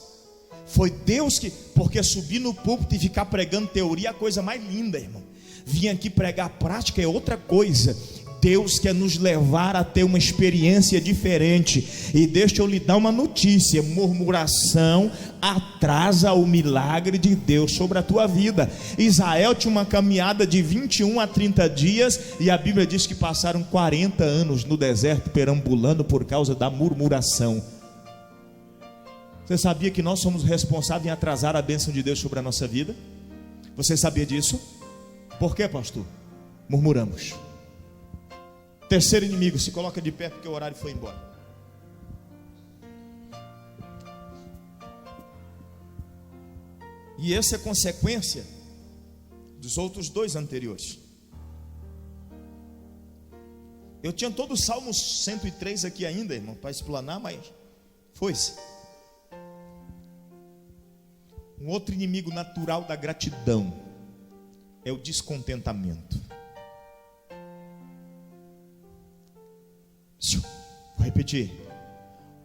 Speaker 2: Foi Deus que, porque subir no púlpito e ficar pregando teoria é a coisa mais linda, irmão. Vir aqui pregar prática é outra coisa. Deus quer nos levar a ter uma experiência diferente. E deixa eu lhe dar uma notícia: murmuração atrasa o milagre de Deus sobre a tua vida. Israel tinha uma caminhada de 21 a 30 dias, e a Bíblia diz que passaram 40 anos no deserto perambulando por causa da murmuração. Você sabia que nós somos responsáveis em atrasar a bênção de Deus sobre a nossa vida? Você sabia disso? Por quê, pastor? Murmuramos. Terceiro inimigo, se coloca de pé porque o horário foi embora. E essa é consequência dos outros dois anteriores. Eu tinha todo o Salmo 103 aqui ainda, irmão, para explanar, mas foi-se. Um outro inimigo natural da gratidão é o descontentamento. Vou repetir.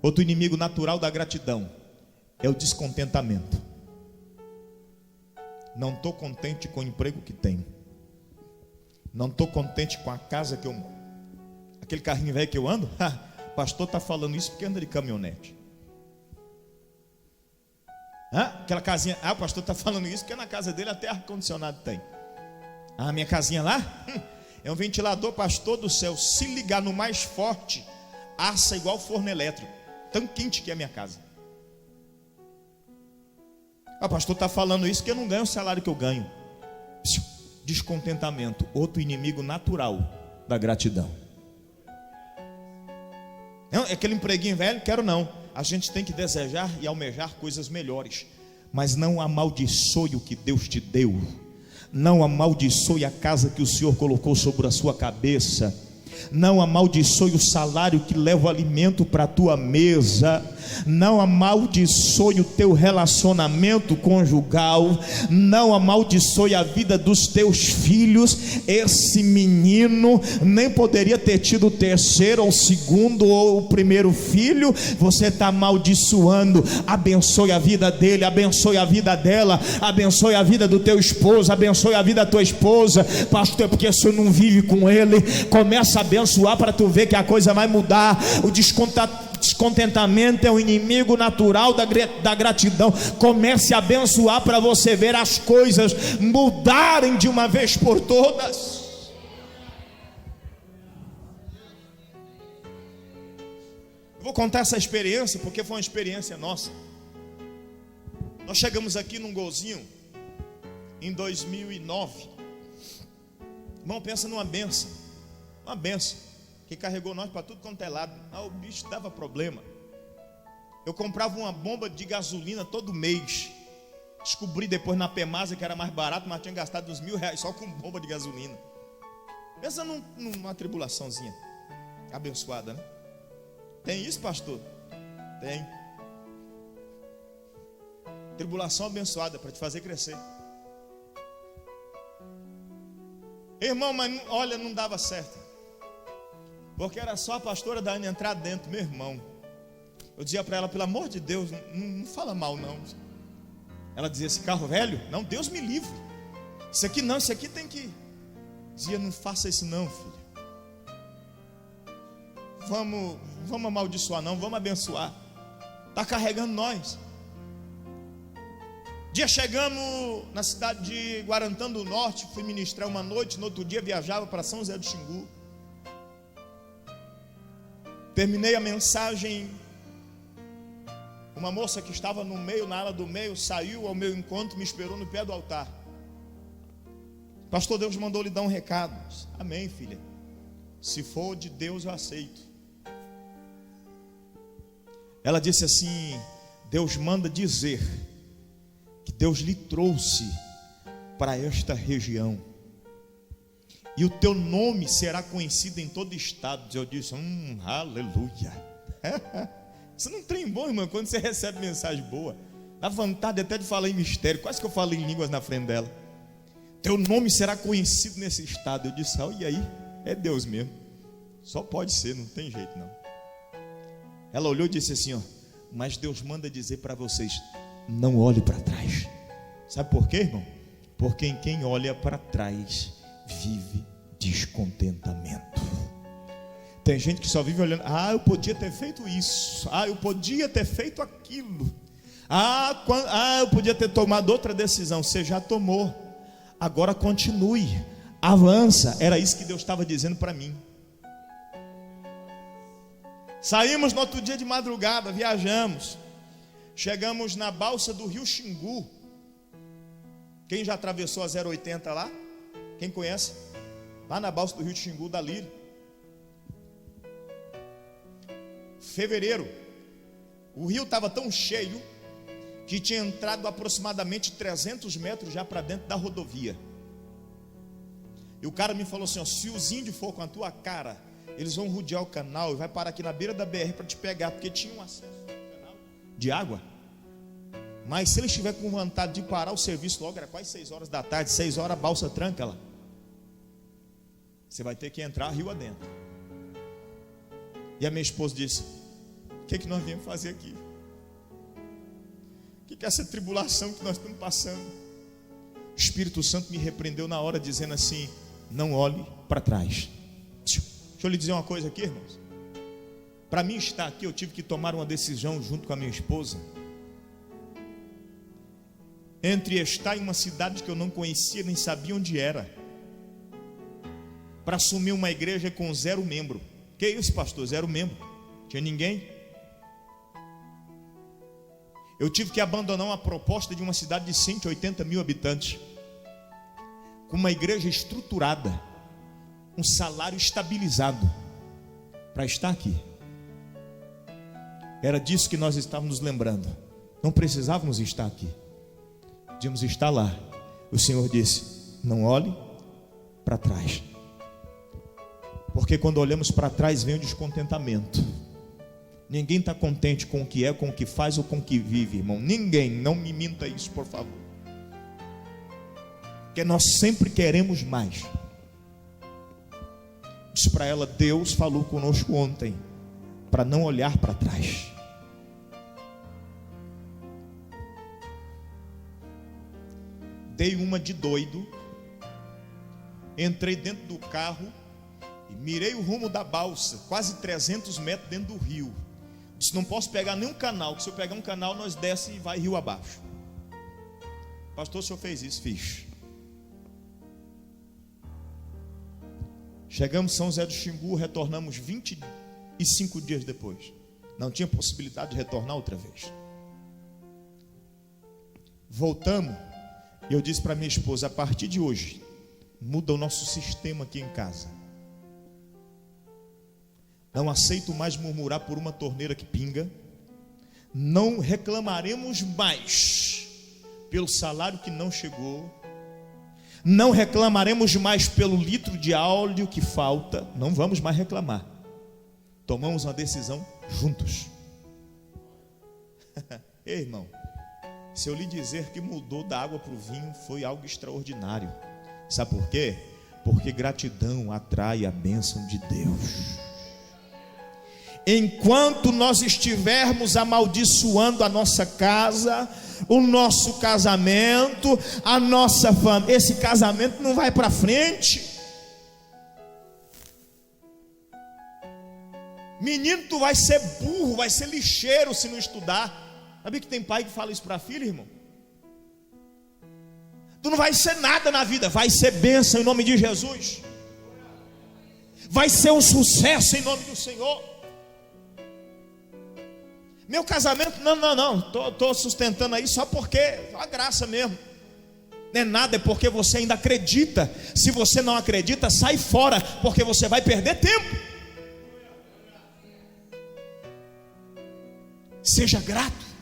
Speaker 2: Outro inimigo natural da gratidão é o descontentamento. Não estou contente com o emprego que tenho. Não estou contente com a casa que eu moro. Aquele carrinho velho que eu ando, o pastor está falando isso porque anda de caminhonete. Aquela casinha, o pastor está falando isso porque na casa dele até ar-condicionado tem. Minha casinha lá é um ventilador, pastor do céu. Se ligar no mais forte, assa igual forno elétrico. Tão quente que é a minha casa. O pastor está falando isso porque eu não ganho o salário que eu ganho. Descontentamento, outro inimigo natural da gratidão. Não, é aquele empreguinho velho, quero não. A gente tem que desejar e almejar coisas melhores, mas não amaldiçoe o que Deus te deu. Não amaldiçoe a casa que o Senhor colocou sobre a sua cabeça. Não amaldiçoe o salário que leva o alimento para a tua mesa. Não amaldiçoe o teu relacionamento conjugal. Não amaldiçoe a vida dos teus filhos. Esse menino nem poderia ter tido o terceiro, ou o segundo, ou o primeiro filho. Você está amaldiçoando. Abençoe a vida dele, abençoe a vida dela, abençoe a vida do teu esposo, abençoe a vida da tua esposa. Pastor, é porque o senhor não vive com ele. Começa a abençoar para tu ver que a coisa vai mudar. O descontentamento é o inimigo natural da gratidão. Comece a abençoar para você ver as coisas mudarem de uma vez por todas. Eu vou contar essa experiência porque foi uma experiência nossa. Nós chegamos aqui num golzinho em 2009. Irmão, pensa numa benção. Uma benção que carregou nós para tudo quanto é lado. O bicho dava problema. Eu comprava uma bomba de gasolina todo mês. Descobri depois na Pemasa que era mais barato, mas tinha gastado uns R$1.000 só com bomba de gasolina. Pensa numa tribulaçãozinha abençoada, né? Tem isso, pastor? Tem. Tribulação abençoada para te fazer crescer. Irmão, mas olha, não dava certo. Porque era só a pastora Daiane entrar dentro, meu irmão. Eu dizia para ela, pelo amor de Deus, não fala mal não. Ela dizia, esse carro velho? Não, Deus me livre. Isso aqui não, isso aqui tem que... Dizia, não faça isso não, filha. Vamos amaldiçoar não, vamos abençoar. Está carregando nós. Dia chegamos na cidade de Guarantã do Norte, fui ministrar uma noite, no outro dia viajava para São José do Xingu. Terminei a mensagem, uma moça que estava no meio, na ala do meio, saiu ao meu encontro, me esperou no pé do altar. Pastor, Deus mandou lhe dar um recado. Amém, filha. Se for de Deus, eu aceito. Ela disse assim, Deus manda dizer que Deus lhe trouxe para esta região e o teu nome será conhecido em todo estado. Eu disse, aleluia. Isso não tem bom, irmão, quando você recebe mensagem boa, dá vontade até de falar em mistério. Quase que eu falo em línguas na frente dela. Teu nome será conhecido nesse estado. Eu disse, e aí? É Deus mesmo. Só pode ser, não tem jeito não. Ela olhou e disse assim, mas Deus manda dizer para vocês, não olhe para trás. Sabe por quê, irmão? Porque em quem olha para trás vive descontentamento. Tem gente que só vive olhando, eu podia ter feito isso, eu podia ter feito aquilo, eu podia ter tomado outra decisão. Você já tomou, agora continue, avança. Era isso que Deus estava dizendo para mim. Saímos no outro dia de madrugada, viajamos. Chegamos na balsa do rio Xingu. Quem já atravessou a 080 lá? Quem conhece? Lá na balsa do rio Xingu, da Lírio. Fevereiro. O rio estava tão cheio que tinha entrado aproximadamente 300 metros já para dentro da rodovia. E o cara me falou assim, se os índios for com a tua cara, eles vão rodear o canal e vai parar aqui na beira da BR para te pegar, porque tinha um acesso ao canal de água. Mas se eles estiver com vontade de parar o serviço logo, era quase 6 horas da tarde, 6 horas a balsa tranca lá. Você vai ter que entrar rio adentro. E a minha esposa disse, o que nós viemos fazer aqui? O que é essa tribulação que nós estamos passando? O Espírito Santo me repreendeu na hora, dizendo assim, não olhe para trás. Deixa eu lhe dizer uma coisa aqui, irmãos. Para mim estar aqui, eu tive que tomar uma decisão junto com a minha esposa, entre estar em uma cidade que eu não conhecia, nem sabia onde era, para assumir uma igreja com 0 membro. Que isso, pastor? 0 membro? Tinha ninguém? Eu tive que abandonar uma proposta de uma cidade de 180 mil habitantes, com uma igreja estruturada, um salário estabilizado, para estar aqui. Era disso que nós estávamos nos lembrando. Não precisávamos estar aqui, podíamos estar lá. O Senhor disse, não olhe para trás, porque quando olhamos para trás vem o descontentamento. Ninguém está contente com o que é, com o que faz ou com o que vive, irmão. Ninguém, não me minta isso, por favor. Porque nós sempre queremos mais. Disse para ela, Deus falou conosco ontem para não olhar para trás. Dei uma de doido, entrei dentro do carro e mirei o rumo da balsa, quase 300 metros dentro do rio. Disse, não posso pegar nenhum canal, que se eu pegar um canal nós desce e vai rio abaixo. Pastor, o senhor fez isso? Fiz. Chegamos em São José do Xingu, retornamos 25 dias depois. Não tinha possibilidade de retornar outra vez. Voltamos e eu disse para minha esposa, a partir de hoje muda o nosso sistema aqui em casa. Não aceito mais murmurar por uma torneira que pinga. Não reclamaremos mais pelo salário que não chegou. Não reclamaremos mais pelo litro de óleo que falta. Não vamos mais reclamar. Tomamos uma decisão juntos. Ei, irmão, se eu lhe dizer que mudou da água para o vinho, foi algo extraordinário. Sabe por quê? Porque gratidão atrai a bênção de Deus. Enquanto nós estivermos amaldiçoando a nossa casa, o nosso casamento, a nossa família, esse casamento não vai para frente. Menino, tu vai ser burro, vai ser lixeiro se não estudar. Sabe que tem pai que fala isso para filho, irmão? Tu não vai ser nada na vida, vai ser bênção em nome de Jesus. Vai ser um sucesso em nome do Senhor. Meu casamento, não, estou sustentando aí só porque, a graça mesmo. Não é nada, é porque você ainda acredita. Se você não acredita, sai fora, porque você vai perder tempo. Seja grato.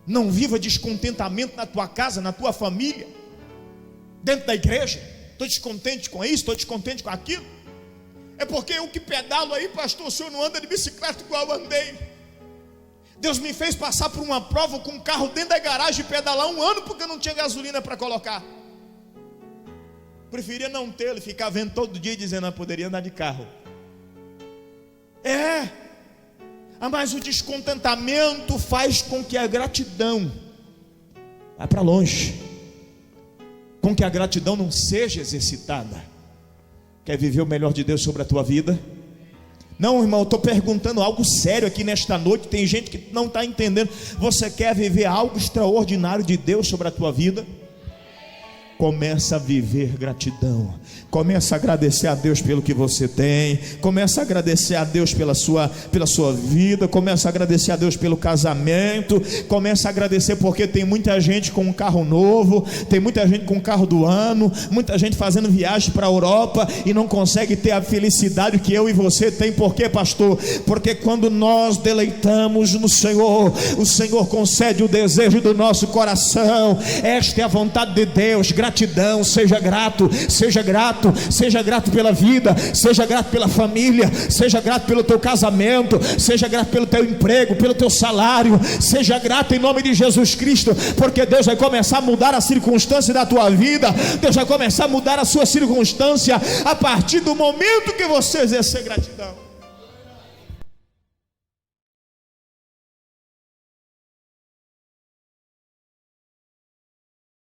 Speaker 2: Não viva descontentamento na tua casa, na tua família, dentro da igreja. Estou descontente com isso, estou descontente com aquilo. É porque eu que pedalo aí, pastor, o senhor não anda de bicicleta igual eu andei. Deus me fez passar por uma prova com um carro dentro da garagem e pedalar 1 ano porque eu não tinha gasolina para colocar. Preferia não tê-lo e ficar vendo todo dia dizendo, eu poderia andar de carro. Mas o descontentamento faz com que a gratidão vá para longe, com que a gratidão não seja exercitada. Quer viver o melhor de Deus sobre a tua vida? Não, irmão, eu estou perguntando algo sério aqui nesta noite. Tem gente que não está entendendo. Você quer viver algo extraordinário de Deus sobre a tua vida? Começa a viver gratidão. Começa a agradecer a Deus pelo que você tem. Começa a agradecer a Deus pela sua vida. Começa a agradecer a Deus pelo casamento. Começa a agradecer porque tem muita gente com um carro novo. Tem muita gente com um carro do ano. Muita gente fazendo viagem para a Europa e não consegue ter a felicidade que eu e você tem. Por quê, pastor? Porque quando nós deleitamos no Senhor, o Senhor concede o desejo do nosso coração. Esta é a vontade de Deus. Gratidão, seja grato, seja grato pela vida, seja grato pela família, seja grato pelo teu casamento, seja grato pelo teu emprego, pelo teu salário, seja grato em nome de Jesus Cristo, porque Deus vai começar a mudar a circunstância da tua vida. Deus vai começar a mudar a sua circunstância a partir do momento que você exercer gratidão.